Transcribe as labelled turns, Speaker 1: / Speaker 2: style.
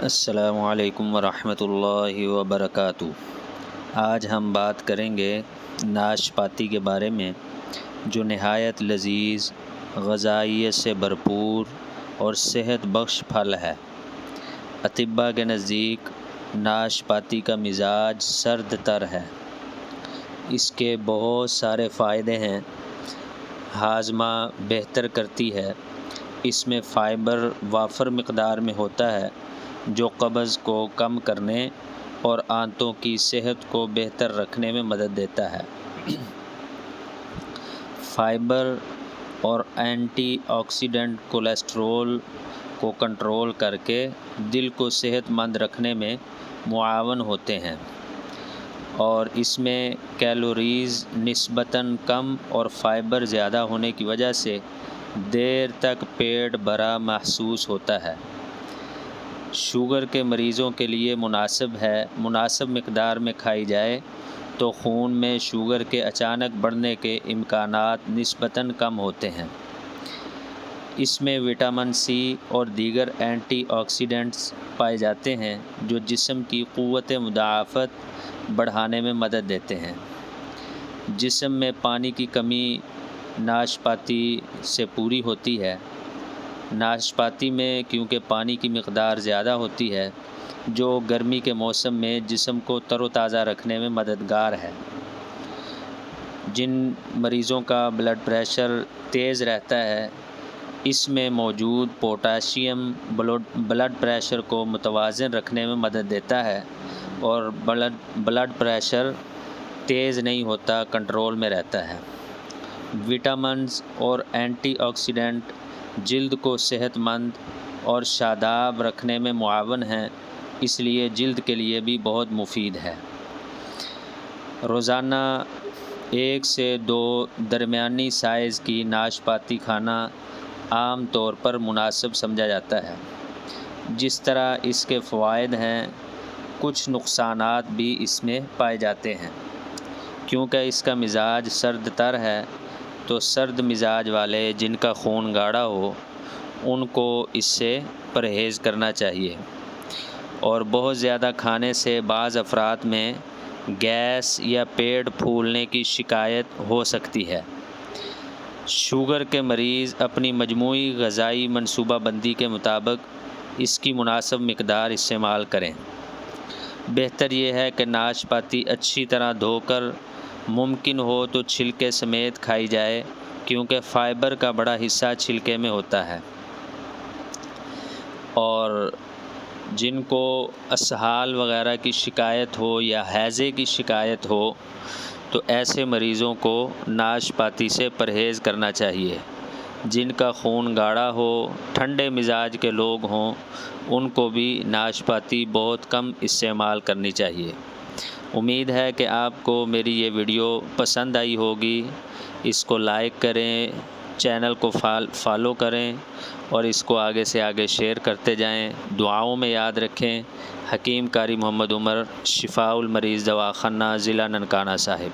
Speaker 1: السلام علیکم ورحمۃ اللہ وبرکاتہ۔ آج ہم بات کریں گے ناشپاتی کے بارے میں، جو نہایت لذیذ، غذائیت سے بھرپور اور صحت بخش پھل ہے۔ اطباء کے نزدیک ناشپاتی کا مزاج سرد تر ہے۔ اس کے بہت سارے فائدے ہیں۔ ہاضمہ بہتر کرتی ہے۔ اس میں فائبر وافر مقدار میں ہوتا ہے، جو قبض کو کم کرنے اور آنتوں کی صحت کو بہتر رکھنے میں مدد دیتا ہے۔ فائبر اور اینٹی آکسیڈنٹ کولیسٹرول کو کنٹرول کر کے دل کو صحت مند رکھنے میں معاون ہوتے ہیں، اور اس میں کیلوریز نسبتاً کم اور فائبر زیادہ ہونے کی وجہ سے دیر تک پیٹ بھرا محسوس ہوتا ہے۔ شوگر کے مریضوں کے لیے مناسب مقدار میں کھائی جائے تو خون میں شوگر کے اچانک بڑھنے کے امکانات نسبتاً کم ہوتے ہیں۔ اس میں وٹامن سی اور دیگر اینٹی آکسیڈنٹس پائے جاتے ہیں، جو جسم کی قوت مدافعت بڑھانے میں مدد دیتے ہیں۔ جسم میں پانی کی کمی ناشپاتی سے پوری ہوتی ہے۔ ناشپاتی میں کیونکہ پانی کی مقدار زیادہ ہوتی ہے، جو گرمی کے موسم میں جسم کو تر و تازہ رکھنے میں مددگار ہے۔ جن مریضوں کا بلڈ پریشر تیز رہتا ہے، اس میں موجود پوٹاشیم بلڈ پریشر کو متوازن رکھنے میں مدد دیتا ہے، اور بلڈ پریشر تیز نہیں ہوتا، کنٹرول میں رہتا ہے۔ وٹامنز اور اینٹی آکسیڈنٹ جلد کو صحت مند اور شاداب رکھنے میں معاون ہیں، اس لیے جلد کے لیے بھی بہت مفید ہے۔ روزانہ 1 سے 2 درمیانی سائز کی ناشپاتی کھانا عام طور پر مناسب سمجھا جاتا ہے۔ جس طرح اس کے فوائد ہیں، کچھ نقصانات بھی اس میں پائے جاتے ہیں۔ کیونکہ اس کا مزاج سرد تر ہے، تو سرد مزاج والے جن کا خون گاڑھا ہو، ان کو اس سے پرہیز کرنا چاہیے۔ اور بہت زیادہ کھانے سے بعض افراد میں گیس یا پیٹ پھولنے کی شکایت ہو سکتی ہے۔ شوگر کے مریض اپنی مجموعی غذائی منصوبہ بندی کے مطابق اس کی مناسب مقدار استعمال کریں۔ بہتر یہ ہے کہ ناشپاتی اچھی طرح دھو کر، ممکن ہو تو چھلکے سمیت کھائی جائے، کیونکہ فائبر کا بڑا حصہ چھلکے میں ہوتا ہے۔ اور جن کو اسہال وغیرہ کی شکایت ہو یا ہیضے کی شکایت ہو، تو ایسے مریضوں کو ناشپاتی سے پرہیز کرنا چاہیے۔ جن کا خون گاڑھا ہو، ٹھنڈے مزاج کے لوگ ہوں، ان کو بھی ناشپاتی بہت کم استعمال کرنی چاہیے۔ امید ہے کہ آپ کو میری یہ ویڈیو پسند آئی ہوگی۔ اس کو لائک کریں، چینل کو فالو کریں، اور اس کو آگے سے آگے شیئر کرتے جائیں۔ دعاؤں میں یاد رکھیں۔ حکیم قاری محمد عمر، شفاء المریض دواخانہ، ضلع ننکانہ صاحب۔